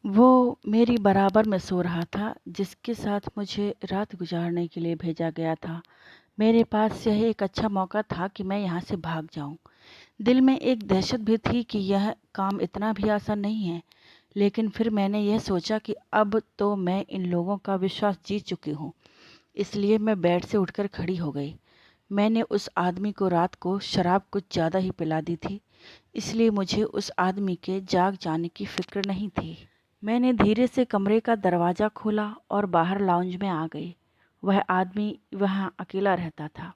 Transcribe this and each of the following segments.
वो मेरी बराबर में सो रहा था, जिसके साथ मुझे रात गुजारने के लिए भेजा गया था। मेरे पास यह एक अच्छा मौका था कि मैं यहाँ से भाग जाऊँ। दिल में एक दहशत भी थी कि यह काम इतना भी आसान नहीं है, लेकिन फिर मैंने यह सोचा कि अब तो मैं इन लोगों का विश्वास जीत चुकी हूँ। इसलिए मैं बेड से उठकर खड़ी हो गई। मैंने उस आदमी को रात को शराब कुछ ज़्यादा ही पिला दी थी, इसलिए मुझे उस आदमी के जाग जाने की फ़िक्र नहीं थी। मैंने धीरे से कमरे का दरवाज़ा खोला और बाहर लाउंज में आ गई। वह आदमी वहाँ अकेला रहता था।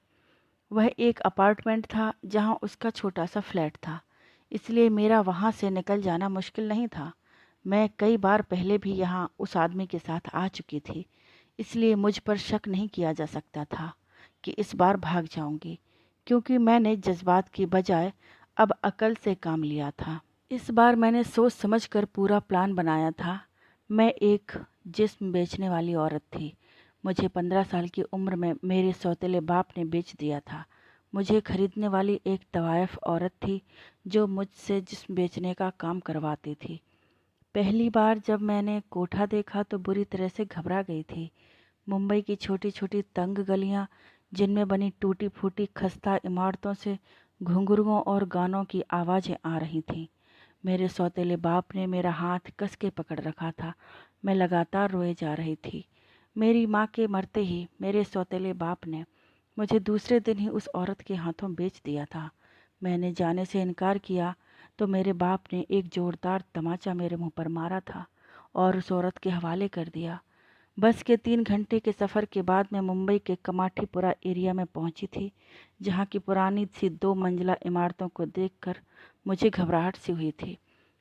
वह एक अपार्टमेंट था जहाँ उसका छोटा सा फ्लैट था, इसलिए मेरा वहाँ से निकल जाना मुश्किल नहीं था। मैं कई बार पहले भी यहाँ उस आदमी के साथ आ चुकी थी, इसलिए मुझ पर शक नहीं किया जा सकता था कि इस बार भाग जाऊंगी, क्योंकि मैंने जज्बात की बजाय अब अकल से काम लिया था। इस बार मैंने सोच समझकर पूरा प्लान बनाया था। मैं एक जिस्म बेचने वाली औरत थी। मुझे 15 साल की उम्र में मेरे सौतेले बाप ने बेच दिया था। मुझे खरीदने वाली एक तवायफ औरत थी जो मुझसे जिस्म बेचने का काम करवाती थी। पहली बार जब मैंने कोठा देखा तो बुरी तरह से घबरा गई थी। मुंबई की छोटी छोटी तंग गलियां, जिनमें बनी टूटी फूटी खस्ता इमारतों से घुंघरुओं और गानों की आवाज़ें आ रही थीं। मेरे सौतेले बाप ने मेरा हाथ कस के पकड़ रखा था। मैं लगातार रोए जा रही थी। मेरी माँ के मरते ही मेरे सौतेले बाप ने मुझे दूसरे दिन ही उस औरत के हाथों बेच दिया था। मैंने जाने से इनकार किया तो मेरे बाप ने एक जोरदार तमाचा मेरे मुंह पर मारा था और उस औरत के हवाले कर दिया। बस के 3 घंटे के सफ़र के बाद मैं मुंबई के कमाठीपुरा एरिया में पहुंची थी, जहां की पुरानी सी 2 मंजिला इमारतों को देखकर मुझे घबराहट सी हुई थी।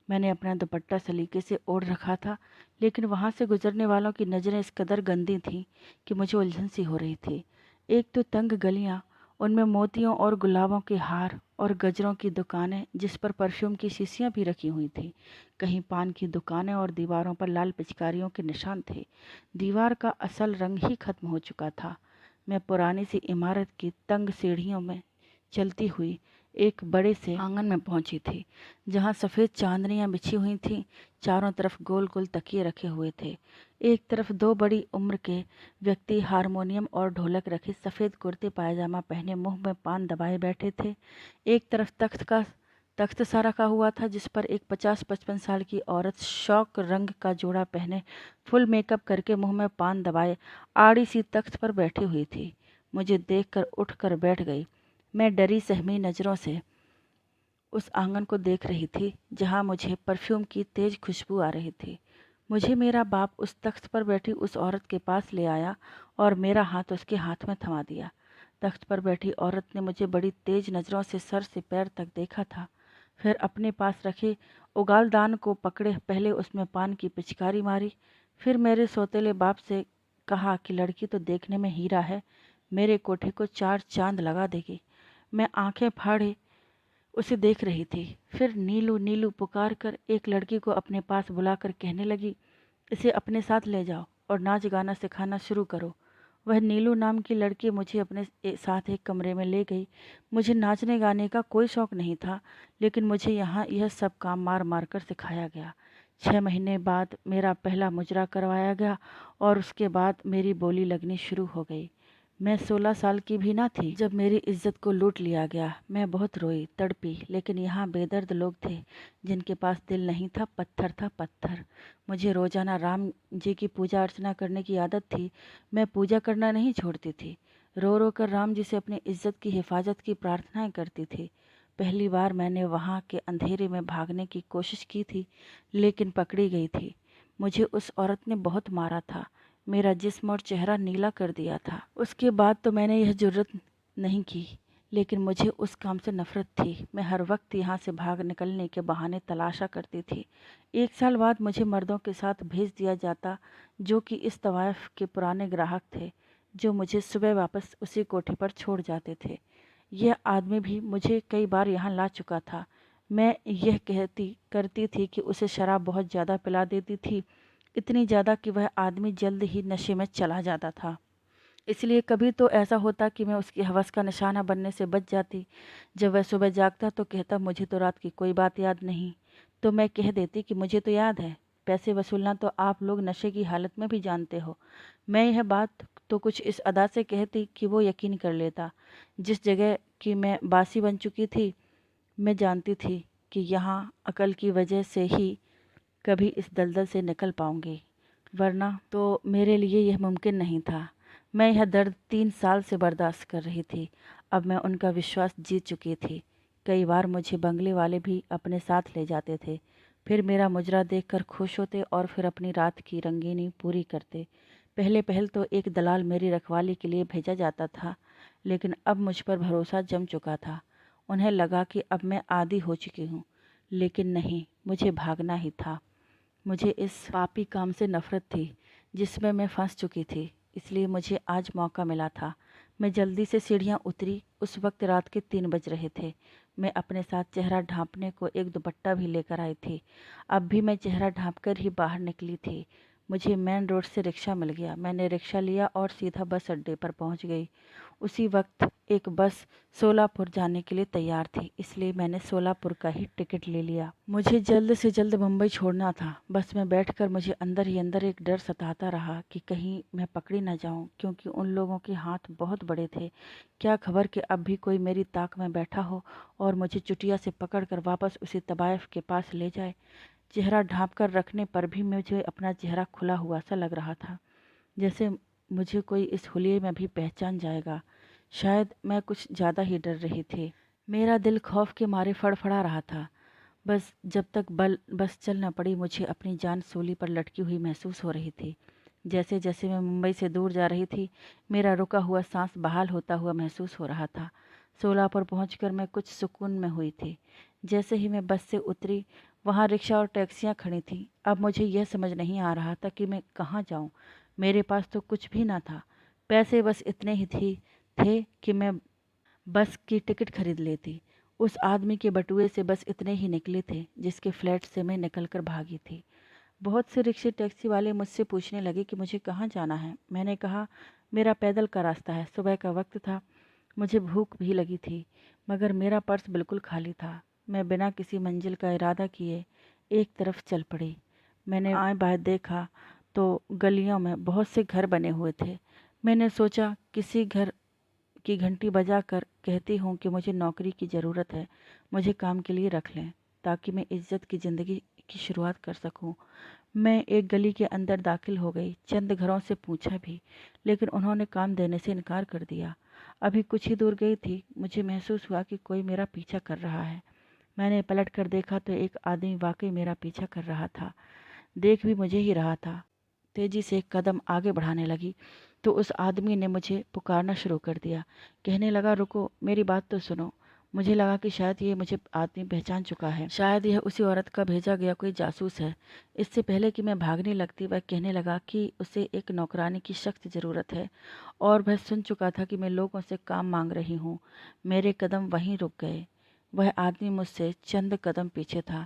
मैंने अपना दुपट्टा सलीके से ओढ़ रखा था, लेकिन वहां से गुजरने वालों की नज़रें इस कदर गंदी थीं कि मुझे उलझन सी हो रही थी। एक तो तंग गलियां, उनमें मोतियों और गुलाबों के हार और गजरों की दुकानें जिस पर परफ्यूम की शीशियां भी रखी हुई थीं। कहीं पान की दुकानें और दीवारों पर लाल पिचकारियों के निशान थे। दीवार का असल रंग ही खत्म हो चुका था। मैं पुरानी सी इमारत की तंग सीढ़ियों में चलती हुई एक बड़े से आंगन में पहुंची थी, जहां सफ़ेद चांदनियां बिछी हुई थीं। चारों तरफ गोल गोल तकिए रखे हुए थे। एक तरफ 2 बड़ी उम्र के व्यक्ति हारमोनियम और ढोलक रखे सफ़ेद कुर्ते पायजामा पहने मुंह में पान दबाए बैठे थे। एक तरफ तख्त सा रखा हुआ था, जिस पर एक 50-55 साल की औरत शौक रंग का जोड़ा पहने फुल मेकअप करके मुंह में पान दबाए आड़ी सी तख्त पर बैठी हुई थी। मुझे देखकर उठकर बैठ गई। मैं डरी सहमी नज़रों से उस आंगन को देख रही थी, जहां मुझे परफ्यूम की तेज खुशबू आ रही थी। मुझे मेरा बाप उस तख्त पर बैठी उस औरत के पास ले आया और मेरा हाथ उसके हाथ में थमा दिया। तख्त पर बैठी औरत ने मुझे बड़ी तेज नज़रों से सर से पैर तक देखा था, फिर अपने पास रखे उगालदान को पकड़े पहले उसमें पान की पिचकारी मारी, फिर मेरे सौतेले बाप से कहा कि लड़की तो देखने में हीरा है, मेरे कोठे को 4 चांद लगा देगी। मैं आंखें फाड़े उसे देख रही थी। फिर नीलू नीलू पुकार कर एक लड़की को अपने पास बुलाकर कहने लगी, इसे अपने साथ ले जाओ और नाच गाना सिखाना शुरू करो। वह नीलू नाम की लड़की मुझे अपने साथ एक कमरे में ले गई। मुझे नाचने गाने का कोई शौक नहीं था, लेकिन मुझे यहाँ यह सब काम मार मार कर सिखाया गया। 6 महीने बाद मेरा पहला मुजरा करवाया गया और उसके बाद मेरी बोली लगनी शुरू हो गई। मैं 16 साल की भी ना थी जब मेरी इज्जत को लूट लिया गया। मैं बहुत रोई तड़पी, लेकिन यहाँ बेदर्द लोग थे जिनके पास दिल नहीं था, पत्थर था पत्थर। मुझे रोजाना राम जी की पूजा अर्चना करने की आदत थी। मैं पूजा करना नहीं छोड़ती थी। रो रो कर राम जी से अपनी इज्जत की हिफाजत की प्रार्थनाएं करती थी। पहली बार मैंने वहाँ के अंधेरे में भागने की कोशिश की थी, लेकिन पकड़ी गई थी। मुझे उस औरत ने बहुत मारा था। मेरा जिस्म और चेहरा नीला कर दिया था। उसके बाद तो मैंने यह जुर्रत नहीं की, लेकिन मुझे उस काम से नफरत थी। मैं हर वक्त यहाँ से भाग निकलने के बहाने तलाशा करती थी। 1 साल बाद मुझे मर्दों के साथ भेज दिया जाता, जो कि इस तवायफ के पुराने ग्राहक थे, जो मुझे सुबह वापस उसी कोठी पर छोड़ जाते थे। यह आदमी भी मुझे कई बार यहाँ ला चुका था। मैं यह कहती करती थी कि उसे शराब बहुत ज़्यादा पिला देती थी, इतनी ज़्यादा कि वह आदमी जल्द ही नशे में चला जाता था। इसलिए कभी तो ऐसा होता कि मैं उसकी हवस का निशाना बनने से बच जाती। जब वह सुबह जागता तो कहता, मुझे तो रात की कोई बात याद नहीं। तो मैं कह देती कि मुझे तो याद है। पैसे वसूलना तो आप लोग नशे की हालत में भी जानते हो। मैं यह बात तो कुछ इस अदा से कहती कि वो यकीन कर लेता। जिस जगह की मैं बासी बन चुकी थी, मैं जानती थी कि यहाँ अकल की वजह से ही कभी इस दलदल से निकल पाऊंगी, वरना तो मेरे लिए यह मुमकिन नहीं था। मैं यह दर्द 3 साल से बर्दाश्त कर रही थी। अब मैं उनका विश्वास जीत चुकी थी। कई बार मुझे बंगले वाले भी अपने साथ ले जाते थे, फिर मेरा मुजरा देखकर खुश होते और फिर अपनी रात की रंगीनी पूरी करते। पहले पहल तो एक दलाल मेरी रखवाली के लिए भेजा जाता था, लेकिन अब मुझ पर भरोसा जम चुका था। उन्हें लगा कि अब मैं आदी हो चुकी हूँ, लेकिन नहीं, मुझे भागना ही था। मुझे इस पापी काम से नफरत थी जिसमें मैं फंस चुकी थी, इसलिए मुझे आज मौका मिला था। मैं जल्दी से सीढ़ियाँ उतरी। उस वक्त रात के 3 बज रहे थे। मैं अपने साथ चेहरा ढांपने को एक दुपट्टा भी लेकर आई थी। अब भी मैं चेहरा ढांपकर ही बाहर निकली थी। मुझे मेन रोड से रिक्शा मिल गया। मैंने रिक्शा लिया और सीधा बस अड्डे पर पहुंच गई। उसी वक्त एक बस सोलापुर जाने के लिए तैयार थी, इसलिए मैंने सोलापुर का ही टिकट ले लिया। मुझे जल्द से जल्द मुंबई छोड़ना था। बस में बैठकर मुझे अंदर ही अंदर एक डर सताता रहा कि कहीं मैं पकड़ी न जाऊं, क्योंकि उन लोगों के हाथ बहुत बड़े थे। क्या खबर कि अब भी कोई मेरी ताक में बैठा हो और मुझे चुटिया से पकड़कर वापस उसी तबायफ के पास ले जाए। चेहरा ढांप कर रखने पर भी मुझे अपना चेहरा खुला हुआ सा लग रहा था, जैसे मुझे कोई इस हुलिये में भी पहचान जाएगा। शायद मैं कुछ ज़्यादा ही डर रही थी। मेरा दिल खौफ के मारे फड़फड़ा रहा था। बस जब तक बस चल न पड़ी, मुझे अपनी जान सूली पर लटकी हुई महसूस हो रही थी। जैसे जैसे मैं मुंबई से दूर जा रही थी, मेरा रुका हुआ सांस बहाल होता हुआ महसूस हो रहा था। सोलापुर पहुंचकर मैं कुछ सुकून में हुई थी। जैसे ही मैं बस से उतरी, वहाँ रिक्शा और टैक्सियाँ खड़ी थीं। अब मुझे यह समझ नहीं आ रहा था कि मैं कहाँ जाऊँ। मेरे पास तो कुछ भी ना था। पैसे बस इतने ही थे कि मैं बस की टिकट खरीद लेती। उस आदमी के बटुए से बस इतने ही निकले थे जिसके फ्लैट से मैं निकलकर भागी थी। बहुत से रिक्शे टैक्सी वाले मुझसे पूछने लगे कि मुझे कहाँ जाना है। मैंने कहा, मेरा पैदल का रास्ता है। सुबह का वक्त था, मुझे भूख भी लगी थी, मगर मेरा पर्स बिल्कुल खाली था। मैं बिना किसी मंजिल का इरादा किए एक तरफ चल पड़ी। मैंने आए बाएं देखा तो गलियों में बहुत से घर बने हुए थे। मैंने सोचा किसी घर की घंटी बजाकर कहती हूँ कि मुझे नौकरी की ज़रूरत है, मुझे काम के लिए रख लें ताकि मैं इज्जत की ज़िंदगी की शुरुआत कर सकूँ। मैं एक गली के अंदर दाखिल हो गई। चंद घरों से पूछा भी, लेकिन उन्होंने काम देने से इनकार कर दिया। अभी कुछ ही दूर गई थी, मुझे महसूस हुआ कि कोई मेरा पीछा कर रहा है। मैंने पलट कर देखा तो एक आदमी वाकई मेरा पीछा कर रहा था। देख भी मुझे ही रहा था। तेजी से एक कदम आगे बढ़ाने लगी तो उस आदमी ने मुझे पुकारना शुरू कर दिया। कहने लगा, रुको, मेरी बात तो सुनो। मुझे लगा कि शायद ये मुझे आदमी पहचान चुका है, शायद यह उसी औरत का भेजा गया कोई जासूस है। इससे पहले कि मैं भागने लगती, वह कहने लगा कि उसे एक नौकरानी की सख्त ज़रूरत है और वह सुन चुका था कि मैं लोगों से काम मांग रही हूँ। मेरे कदम वहीं रुक गए। वह आदमी मुझसे चंद कदम पीछे था,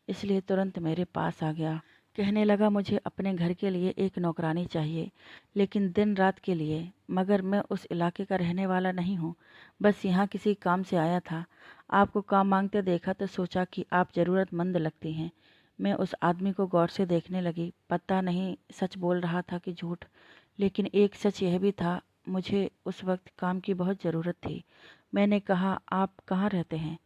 इसलिए तुरंत मेरे पास आ गया। कहने लगा, मुझे अपने घर के लिए एक नौकरानी चाहिए, लेकिन दिन रात के लिए। मगर मैं उस इलाके का रहने वाला नहीं हूँ, बस यहाँ किसी काम से आया था। आपको काम मांगते देखा तो सोचा कि आप ज़रूरतमंद लगती हैं। मैं उस आदमी को गौर से देखने लगी। पता नहीं सच बोल रहा था कि झूठ, लेकिन एक सच यह भी था, मुझे उस वक्त काम की बहुत ज़रूरत थी। मैंने कहा, आप कहाँ रहते हैं?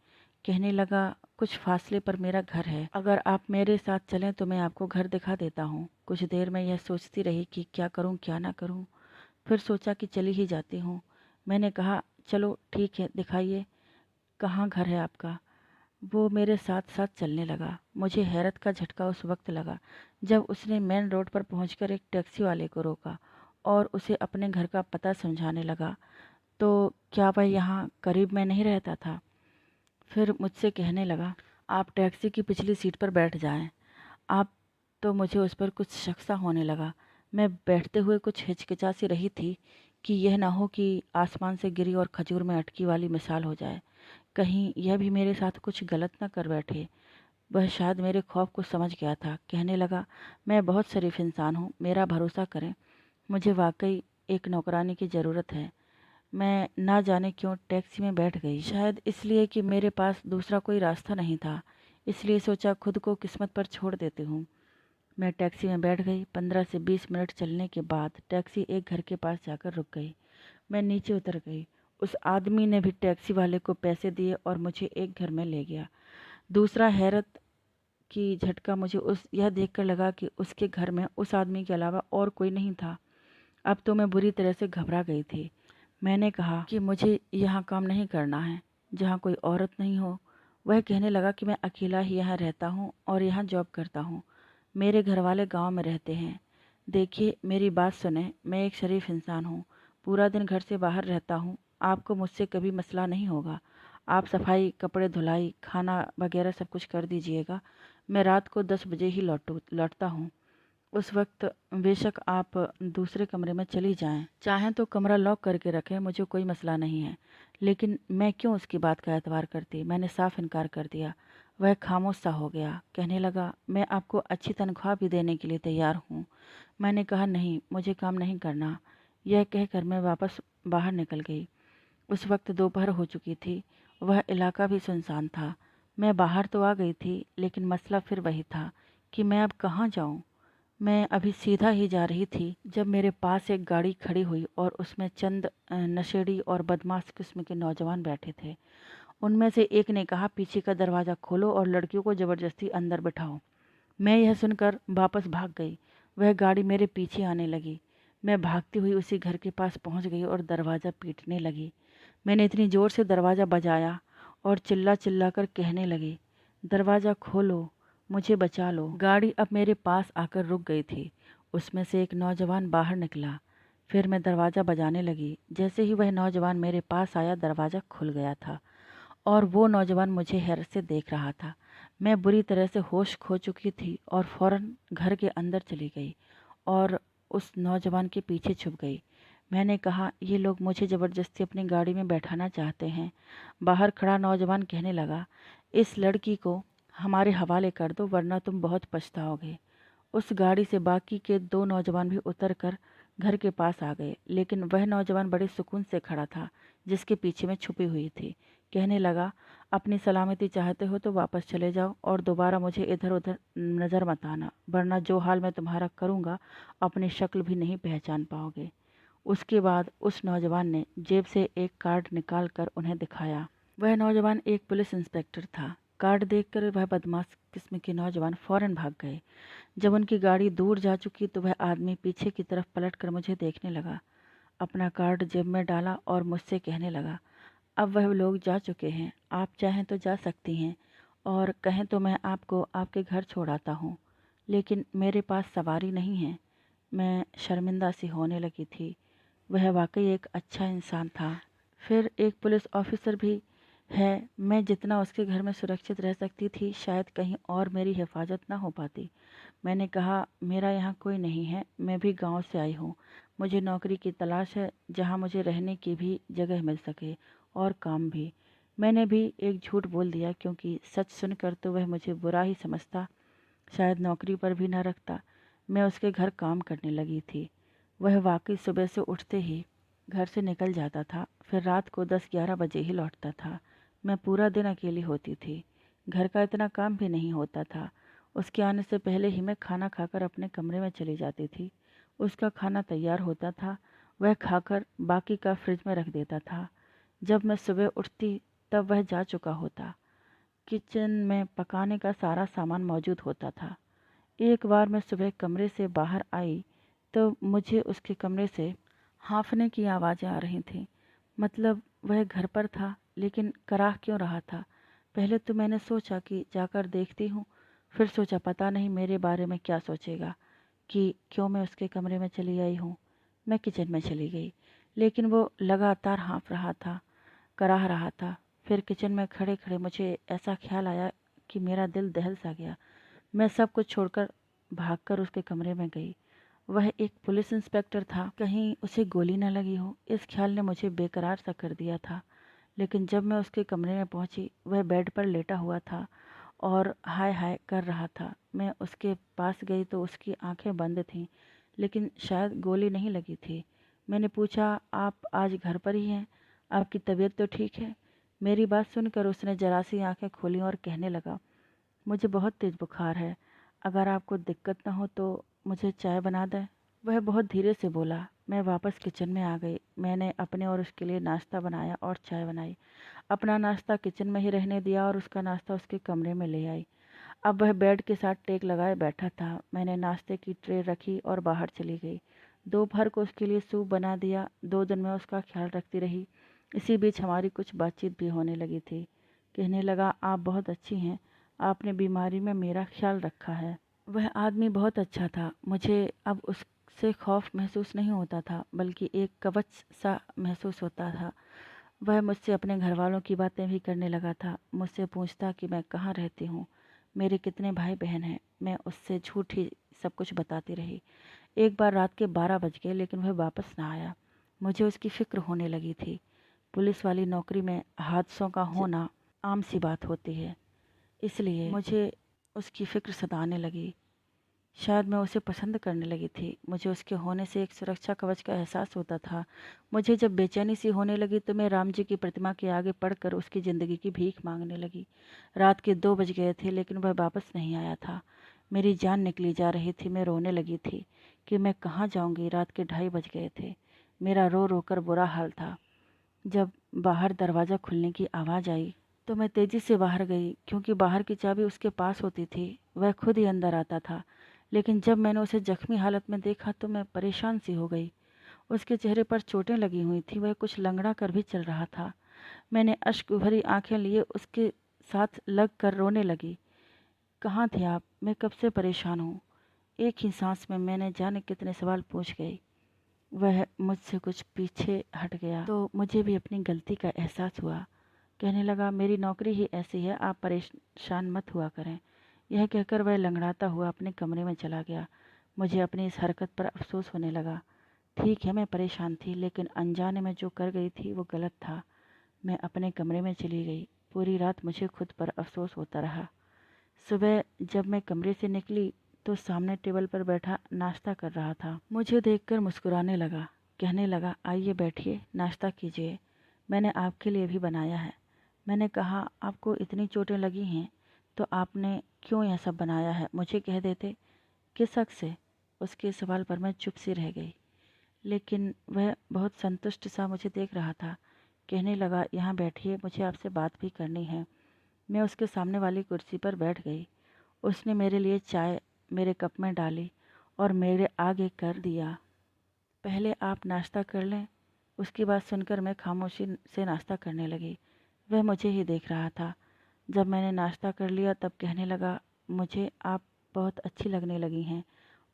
कहने लगा, कुछ फासले पर मेरा घर है, अगर आप मेरे साथ चलें तो मैं आपको घर दिखा देता हूँ। कुछ देर में यह सोचती रही कि क्या करूँ क्या ना करूँ, फिर सोचा कि चली ही जाती हूँ। मैंने कहा, चलो ठीक है, दिखाइए कहाँ घर है आपका। वो मेरे साथ साथ चलने लगा। मुझे हैरत का झटका उस वक्त लगा जब उसने मेन रोड पर पहुंचकर एक टैक्सी वाले को रोका और उसे अपने घर का पता समझाने लगा। तो क्या वह यहाँ करीब में नहीं रहता था? फिर मुझसे कहने लगा, आप टैक्सी की पिछली सीट पर बैठ जाएं। आप तो मुझे उस पर कुछ शक सा होने लगा। मैं बैठते हुए कुछ हिचकिचा सी रही थी कि यह ना हो कि आसमान से गिरी और खजूर में अटकी वाली मिसाल हो जाए। कहीं यह भी मेरे साथ कुछ गलत ना कर बैठे। वह शायद मेरे खौफ को समझ गया था। कहने लगा, मैं बहुत शरीफ इंसान हूँ, मेरा भरोसा करें, मुझे वाकई एक नौकरानी की ज़रूरत है। मैं ना जाने क्यों टैक्सी में बैठ गई, शायद इसलिए कि मेरे पास दूसरा कोई रास्ता नहीं था। इसलिए सोचा खुद को किस्मत पर छोड़ देती हूँ। मैं टैक्सी में बैठ गई। 15 से 20 मिनट चलने के बाद टैक्सी एक घर के पास जाकर रुक गई। मैं नीचे उतर गई। उस आदमी ने भी टैक्सी वाले को पैसे दिए और मुझे एक घर में ले गया। दूसरा हैरत की झटका मुझे यह देखकर लगा कि उसके घर में उस आदमी के अलावा और कोई नहीं था। अब तो मैं बुरी तरह से घबरा गई थी। मैंने कहा कि मुझे यहाँ काम नहीं करना है जहाँ कोई औरत नहीं हो। वह कहने लगा कि मैं अकेला ही यहाँ रहता हूँ और यहाँ जॉब करता हूँ। मेरे घर वाले गाँव में रहते हैं। देखिए, मेरी बात सुने, मैं एक शरीफ इंसान हूँ। पूरा दिन घर से बाहर रहता हूँ। आपको मुझसे कभी मसला नहीं होगा। आप सफाई, कपड़े धुलाई, खाना वगैरह सब कुछ कर दीजिएगा। मैं रात को 10 बजे ही लौटता हूँ। उस वक्त बेशक आप दूसरे कमरे में चली जाएं, चाहें तो कमरा लॉक करके रखें, मुझे कोई मसला नहीं है। लेकिन मैं क्यों उसकी बात का एतबार करती। मैंने साफ इनकार कर दिया। वह खामोश सा हो गया। कहने लगा, मैं आपको अच्छी तनख्वाह भी देने के लिए तैयार हूँ। मैंने कहा, नहीं, मुझे काम नहीं करना। यह कहकर मैं वापस बाहर निकल गई। उस वक्त दोपहर हो चुकी थी। वह इलाका भी सुनसान था। मैं बाहर तो आ गई थी, लेकिन मसला फिर वही था कि मैं अब कहाँ जाऊँ। मैं अभी सीधा ही जा रही थी जब मेरे पास एक गाड़ी खड़ी हुई और उसमें चंद नशेड़ी और बदमाश किस्म के नौजवान बैठे थे। उनमें से एक ने कहा, पीछे का दरवाज़ा खोलो और लड़कियों को ज़बरदस्ती अंदर बिठाओ। मैं यह सुनकर वापस भाग गई। वह गाड़ी मेरे पीछे आने लगी। मैं भागती हुई उसी घर के पास पहुंच गई और दरवाज़ा पीटने लगी। मैंने इतनी ज़ोर से दरवाज़ा बजाया और चिल्ला चिल्ला कर कहने लगी, दरवाज़ा खोलो, मुझे बचा लो। गाड़ी अब मेरे पास आकर रुक गई थी। उसमें से एक नौजवान बाहर निकला। फिर मैं दरवाज़ा बजाने लगी। जैसे ही वह नौजवान मेरे पास आया, दरवाज़ा खुल गया था और वो नौजवान मुझे हैरत से देख रहा था। मैं बुरी तरह से होश खो चुकी थी और फ़ौरन घर के अंदर चली गई और उस नौजवान के पीछे छुप गई। मैंने कहा, ये लोग मुझे ज़बरदस्ती अपनी गाड़ी में बैठाना चाहते हैं। बाहर खड़ा नौजवान कहने लगा, इस लड़की को हमारे हवाले कर दो, वरना तुम बहुत पछताओगे। उस गाड़ी से बाकी के 2 नौजवान भी उतरकर घर के पास आ गए, लेकिन वह नौजवान बड़े सुकून से खड़ा था जिसके पीछे मैं छुपी हुई थी। कहने लगा, अपनी सलामती चाहते हो तो वापस चले जाओ और दोबारा मुझे इधर उधर नज़र मत आना, वरना जो हाल मैं तुम्हारा करूँगा अपनी शक्ल भी नहीं पहचान पाओगे। उसके बाद उस नौजवान ने जेब से एक कार्ड निकाल कर उन्हें दिखाया। वह नौजवान एक पुलिस इंस्पेक्टर था। कार्ड देखकर वह बदमाश किस्म के नौजवान फौरन भाग गए। जब उनकी गाड़ी दूर जा चुकी तो वह आदमी पीछे की तरफ पलटकर मुझे देखने लगा। अपना कार्ड जेब में डाला और मुझसे कहने लगा, अब वह लोग जा चुके हैं, आप चाहें तो जा सकती हैं और कहें तो मैं आपको आपके घर छोड़ आता हूँ, लेकिन मेरे पास सवारी नहीं है। मैं शर्मिंदा सी होने लगी थी। वह वाकई एक अच्छा इंसान था। फिर एक पुलिस ऑफिसर भी है। मैं जितना उसके घर में सुरक्षित रह सकती थी, शायद कहीं और मेरी हिफाजत ना हो पाती। मैंने कहा, मेरा यहाँ कोई नहीं है, मैं भी गांव से आई हूँ। मुझे नौकरी की तलाश है जहाँ मुझे रहने की भी जगह मिल सके और काम भी। मैंने भी एक झूठ बोल दिया, क्योंकि सच सुनकर तो वह मुझे बुरा ही समझता, शायद नौकरी पर भी न रखता। मैं उसके घर काम करने लगी थी। वह वाकई सुबह से उठते ही घर से निकल जाता था, फिर रात को 10-11 बजे ही लौटता था। मैं पूरा दिन अकेली होती थी। घर का इतना काम भी नहीं होता था। उसके आने से पहले ही मैं खाना खाकर अपने कमरे में चली जाती थी। उसका खाना तैयार होता था, वह खाकर बाकी का फ्रिज में रख देता था। जब मैं सुबह उठती तब वह जा चुका होता। किचन में पकाने का सारा सामान मौजूद होता था। एक बार मैं सुबह कमरे से बाहर आई तो मुझे उसके कमरे से हाँफने की आवाज़ें आ रही थीं। मतलब वह घर पर था, लेकिन कराह क्यों रहा था। पहले तो मैंने सोचा कि जाकर देखती हूँ, फिर सोचा पता नहीं मेरे बारे में क्या सोचेगा कि क्यों मैं उसके कमरे में चली आई हूँ। मैं किचन में चली गई, लेकिन वो लगातार हाँफ रहा था, कराह रहा था। फिर किचन में खड़े खड़े मुझे ऐसा ख्याल आया कि मेरा दिल दहल सा गया। मैं सब कुछ छोड़कर भागकर उसके कमरे में गई। वह एक पुलिस इंस्पेक्टर था, कहीं उसे गोली न लगी हो, इस ख्याल ने मुझे बेकरार सा कर दिया था। लेकिन जब मैं उसके कमरे में पहुंची, वह बेड पर लेटा हुआ था और हाय हाय कर रहा था। मैं उसके पास गई तो उसकी आंखें बंद थीं, लेकिन शायद गोली नहीं लगी थी। मैंने पूछा, आप आज घर पर ही हैं? आपकी तबीयत तो ठीक है? मेरी बात सुनकर उसने जरा सी आंखें खोली और कहने लगा, मुझे बहुत तेज़ बुखार है, अगर आपको दिक्कत ना हो तो मुझे चाय बना दें। वह बहुत धीरे से बोला। मैं वापस किचन में आ गई। मैंने अपने और उसके लिए नाश्ता बनाया और चाय बनाई। अपना नाश्ता किचन में ही रहने दिया और उसका नाश्ता उसके कमरे में ले आई। अब वह बेड के साथ टेक लगाए बैठा था। मैंने नाश्ते की ट्रे रखी और बाहर चली गई। दोपहर को उसके लिए सूप बना दिया। 2 दिन में उसका ख्याल रखती रही। इसी बीच हमारी कुछ बातचीत भी होने लगी थी। कहने लगा, आप बहुत अच्छी हैं। आपने बीमारी में मेरा ख्याल रखा है। वह आदमी बहुत अच्छा था। मुझे अब उससे खौफ महसूस नहीं होता था, बल्कि एक कवच सा महसूस होता था। वह मुझसे अपने घर वालों की बातें भी करने लगा था। मुझसे पूछता कि मैं कहाँ रहती हूँ, मेरे कितने भाई बहन हैं। मैं उससे झूठ ही सब कुछ बताती रही। एक बार रात के 12 बज गए, लेकिन वह वापस ना आया। मुझे उसकी फिक्र होने लगी थी। पुलिस वाली नौकरी में हादसों का होना आम सी बात होती है, इसलिए मुझे उसकी फिक्र सताने लगी। शायद मैं उसे पसंद करने लगी थी। मुझे उसके होने से एक सुरक्षा कवच का एहसास होता था। मुझे जब बेचैनी सी होने लगी तो मैं राम जी की प्रतिमा के आगे पड़कर उसकी ज़िंदगी की भीख मांगने लगी। रात के 2 बज गए थे, लेकिन वह वापस नहीं आया था। मेरी जान निकली जा रही थी। मैं रोने लगी थी कि मैं कहाँ जाऊँगी। रात के 2:30 बज गए थे। मेरा रो रो कर बुरा हाल था। जब बाहर दरवाज़ा खुलने की आवाज़ आई तो मैं तेज़ी से बाहर गई, क्योंकि बाहर की चाबी उसके पास होती थी। वह खुद ही अंदर आता था। लेकिन जब मैंने उसे जख्मी हालत में देखा तो मैं परेशान सी हो गई। उसके चेहरे पर चोटें लगी हुई थी। वह कुछ लंगड़ा कर भी चल रहा था। मैंने अश्क भरी आंखें लिए उसके साथ लग कर रोने लगी। कहाँ थे आप? मैं कब से परेशान हूँ। एक ही सांस में मैंने जाने कितने सवाल पूछ गई। वह मुझसे कुछ पीछे हट गया तो मुझे भी अपनी गलती का एहसास हुआ। कहने लगा, मेरी नौकरी ही ऐसी है, आप परेशान मत हुआ करें। यह कहकर वह लंगड़ाता हुआ अपने कमरे में चला गया। मुझे अपनी इस हरकत पर अफसोस होने लगा। ठीक है, मैं परेशान थी, लेकिन अनजाने में जो कर गई थी वो गलत था। मैं अपने कमरे में चली गई। पूरी रात मुझे खुद पर अफसोस होता रहा। सुबह जब मैं कमरे से निकली तो सामने टेबल पर बैठा नाश्ता कर रहा था। मुझे देखकर मुस्कुराने लगा। कहने लगा, आइए बैठिए, नाश्ता कीजिए, मैंने आपके लिए भी बनाया है। मैंने कहा, आपको इतनी चोटें लगी हैं तो आपने क्यों यह सब बनाया है? मुझे कह देते। किस हक से? उसके सवाल पर मैं चुप सी रह गई। लेकिन वह बहुत संतुष्ट सा मुझे देख रहा था। कहने लगा, यहाँ बैठिए, मुझे आपसे बात भी करनी है। मैं उसके सामने वाली कुर्सी पर बैठ गई। उसने मेरे लिए चाय मेरे कप में डाली और मेरे आगे कर दिया। पहले आप नाश्ता कर लें। उसकी बात सुनकर मैं खामोशी से नाश्ता करने लगी। वह मुझे ही देख रहा था। जब मैंने नाश्ता कर लिया तब कहने लगा, मुझे आप बहुत अच्छी लगने लगी हैं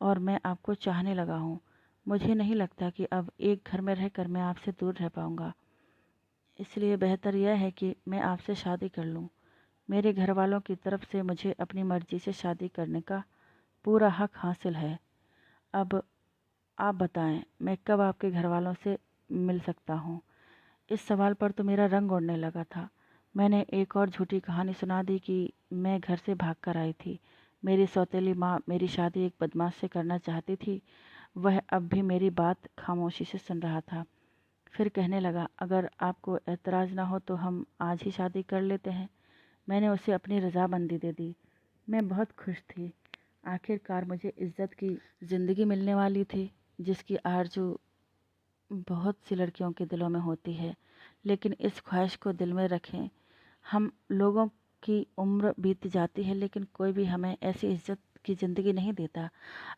और मैं आपको चाहने लगा हूँ। मुझे नहीं लगता कि अब एक घर में रहकर मैं आपसे दूर रह पाऊँगा। इसलिए बेहतर यह है कि मैं आपसे शादी कर लूँ। मेरे घर वालों की तरफ से मुझे अपनी मर्ज़ी से शादी करने का पूरा हक हासिल है। अब आप बताएं, मैं कब आपके घर वालों से मिल सकता हूँ? इस सवाल पर तो मेरा रंग उड़ने लगा था। मैंने एक और झूठी कहानी सुना दी कि मैं घर से भाग कर आई थी। मेरी सौतेली माँ मेरी शादी एक बदमाश से करना चाहती थी। वह अब भी मेरी बात खामोशी से सुन रहा था। फिर कहने लगा, अगर आपको एतराज़ ना हो तो हम आज ही शादी कर लेते हैं। मैंने उसे अपनी रज़ामंदी दे दी। मैं बहुत खुश थी। आखिरकार मुझे इज़्ज़त की ज़िंदगी मिलने वाली थी, जिसकी आरज़ू बहुत सी लड़कियों के दिलों में होती है। लेकिन इस ख्वाहिश को दिल में रखें, हम लोगों की उम्र बीत जाती है, लेकिन कोई भी हमें ऐसी इज़्ज़त की ज़िंदगी नहीं देता।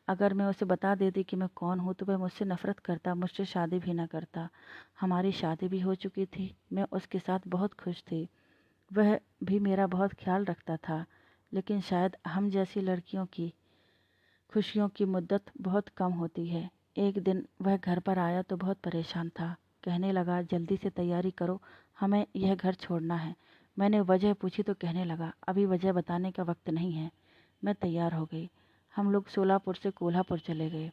अगर मैं उसे बता देती कि मैं कौन हूँ तो वह मुझसे नफ़रत करता, मुझसे शादी भी ना करता। हमारी शादी भी हो चुकी थी। मैं उसके साथ बहुत खुश थी। वह भी मेरा बहुत ख्याल रखता था। लेकिन शायद हम जैसी लड़कियों की खुशियों की मुद्दत बहुत कम होती है। एक दिन वह घर पर आया तो बहुत परेशान था। कहने लगा, जल्दी से तैयारी करो, हमें यह घर छोड़ना है। मैंने वजह पूछी तो कहने लगा, अभी वजह बताने का वक्त नहीं है। मैं तैयार हो गई। हम लोग सोलापुर से कोल्हापुर चले गए।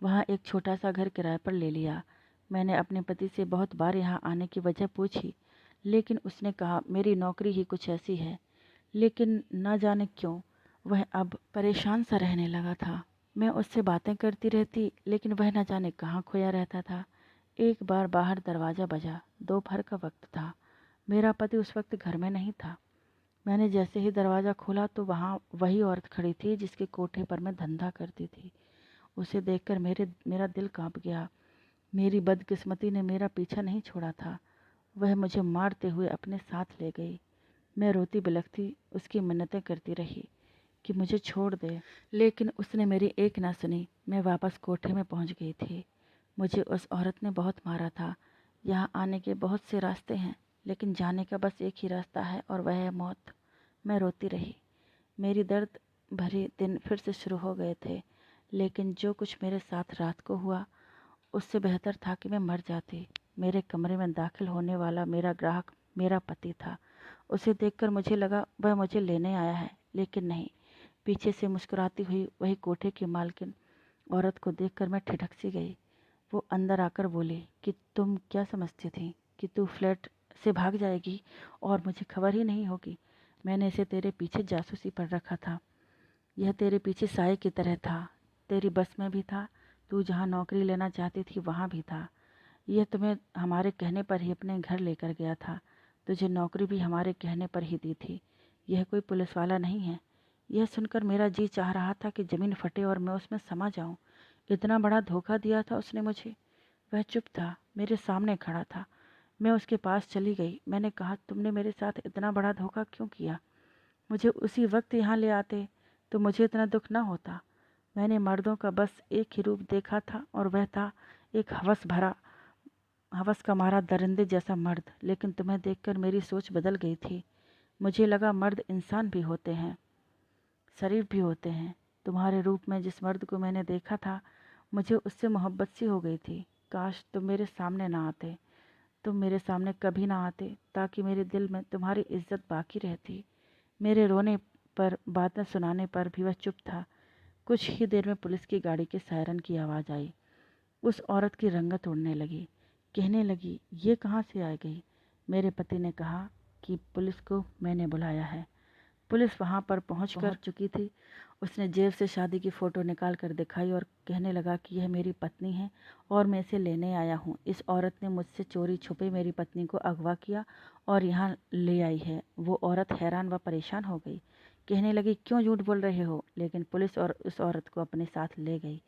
वहाँ एक छोटा सा घर किराए पर ले लिया। मैंने अपने पति से बहुत बार यहाँ आने की वजह पूछी, लेकिन उसने कहा, मेरी नौकरी ही कुछ ऐसी है। लेकिन न जाने क्यों वह अब परेशान सा रहने लगा था। मैं उससे बातें करती रहती, लेकिन वह न जाने कहाँ खोया रहता था। एक बार बाहर दरवाज़ा बजा। दोपहर का वक्त था। मेरा पति उस वक्त घर में नहीं था। मैंने जैसे ही दरवाज़ा खोला तो वहाँ वही औरत खड़ी थी जिसके कोठे पर मैं धंधा करती थी। उसे देखकर मेरा दिल काँप गया। मेरी बदकिस्मती ने मेरा पीछा नहीं छोड़ा था। वह मुझे मारते हुए अपने साथ ले गई। मैं रोती बिलखती उसकी मिन्नतें करती रही कि मुझे छोड़ दे, लेकिन उसने मेरी एक ना सुनी। मैं वापस कोठे में पहुंच गई थी। मुझे उस औरत ने बहुत मारा था। यहाँ आने के बहुत से रास्ते हैं, लेकिन जाने का बस एक ही रास्ता है और वह है मौत। मैं रोती रही। मेरी दर्द भरे दिन फिर से शुरू हो गए थे, लेकिन जो कुछ मेरे साथ रात को हुआ उससे बेहतर था कि मैं मर जाती। मेरे कमरे में दाखिल होने वाला मेरा ग्राहक मेरा पति था। उसे देखकर मुझे लगा वह मुझे लेने आया है, लेकिन नहीं। पीछे से मुस्कुराती हुई वही कोठे की मालकिन औरत को देखकर मैं ठिठक सी गई। वो अंदर आकर बोली कि तुम क्या समझती थी कि तू फ्लैट से भाग जाएगी और मुझे खबर ही नहीं होगी। मैंने इसे तेरे पीछे जासूसी पर रखा था। यह तेरे पीछे साए की तरह था। तेरी बस में भी था। तू जहाँ नौकरी लेना चाहती थी वहाँ भी था। यह तुम्हें हमारे कहने पर ही अपने घर लेकर गया था। तुझे नौकरी भी हमारे कहने पर ही दी थी। यह कोई पुलिस वाला नहीं है। यह सुनकर मेरा जी चाह रहा था कि ज़मीन फटे और मैं उसमें समा जाऊं। इतना बड़ा धोखा दिया था उसने मुझे। वह चुप था, मेरे सामने खड़ा था। मैं उसके पास चली गई। मैंने कहा, तुमने मेरे साथ इतना बड़ा धोखा क्यों किया? मुझे उसी वक्त यहाँ ले आते तो मुझे इतना दुख ना होता। मैंने मर्दों का बस एक ही रूप देखा था और वह था एक हवस का मारा दरिंदे जैसा मर्द। लेकिन तुम्हें देखकर मेरी सोच बदल गई थी। मुझे लगा मर्द इंसान भी होते हैं, शरीफ भी होते हैं। तुम्हारे रूप में जिस मर्द को मैंने देखा था, मुझे उससे मोहब्बत सी हो गई थी। काश तुम मेरे सामने ना आते। तुम मेरे सामने कभी ना आते, ताकि मेरे दिल में तुम्हारी इज्जत बाकी रहती। मेरे रोने पर, बातें सुनाने पर भी वह चुप था। कुछ ही देर में पुलिस की गाड़ी के सायरन की आवाज़ आई। उस औरत की रंगत उड़ने लगी। कहने लगी, ये कहाँ से आ गई? मेरे पति ने कहा कि पुलिस को मैंने बुलाया है। पुलिस वहाँ पर पहुँच चुकी थी। उसने जेब से शादी की फ़ोटो निकाल कर दिखाई और कहने लगा कि यह मेरी पत्नी है और मैं इसे लेने आया हूँ। इस औरत ने मुझसे चोरी छुपे मेरी पत्नी को अगवा किया और यहाँ ले आई है। वो औरत हैरान व परेशान हो गई। कहने लगी, क्यों झूठ बोल रहे हो? लेकिन पुलिस और उस औरत को अपने साथ ले गई।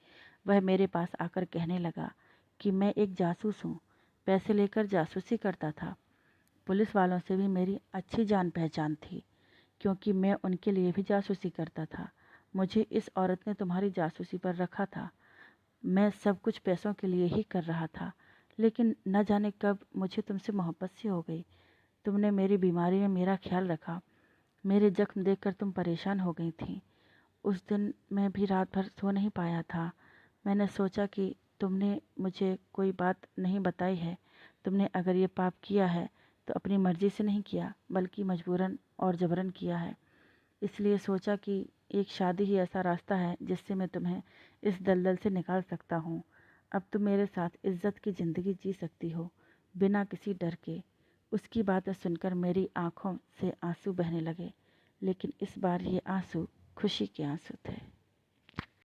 वह मेरे पास आकर कहने लगा कि मैं एक जासूस हूँ, पैसे लेकर जासूसी करता था। पुलिस वालों से भी मेरी अच्छी जान पहचान थी, क्योंकि मैं उनके लिए भी जासूसी करता था। मुझे इस औरत ने तुम्हारी जासूसी पर रखा था। मैं सब कुछ पैसों के लिए ही कर रहा था, लेकिन न जाने कब मुझे तुमसे मोहब्बत सी हो गई। तुमने मेरी बीमारी में मेरा ख्याल रखा। मेरे जख्म देखकर तुम परेशान हो गई थी। उस दिन मैं भी रात भर सो नहीं पाया था। मैंने सोचा कि तुमने मुझे कोई बात नहीं बताई है। तुमने अगर ये पाप किया है तो अपनी मर्ज़ी से नहीं किया, बल्कि मजबूरन और ज़बरन किया है। इसलिए सोचा कि एक शादी ही ऐसा रास्ता है जिससे मैं तुम्हें इस दलदल से निकाल सकता हूँ। अब तुम मेरे साथ इज्जत की ज़िंदगी जी सकती हो, बिना किसी डर के। उसकी बातें सुनकर मेरी आंखों से आंसू बहने लगे, लेकिन इस बार ये आंसू खुशी के आंसू थे।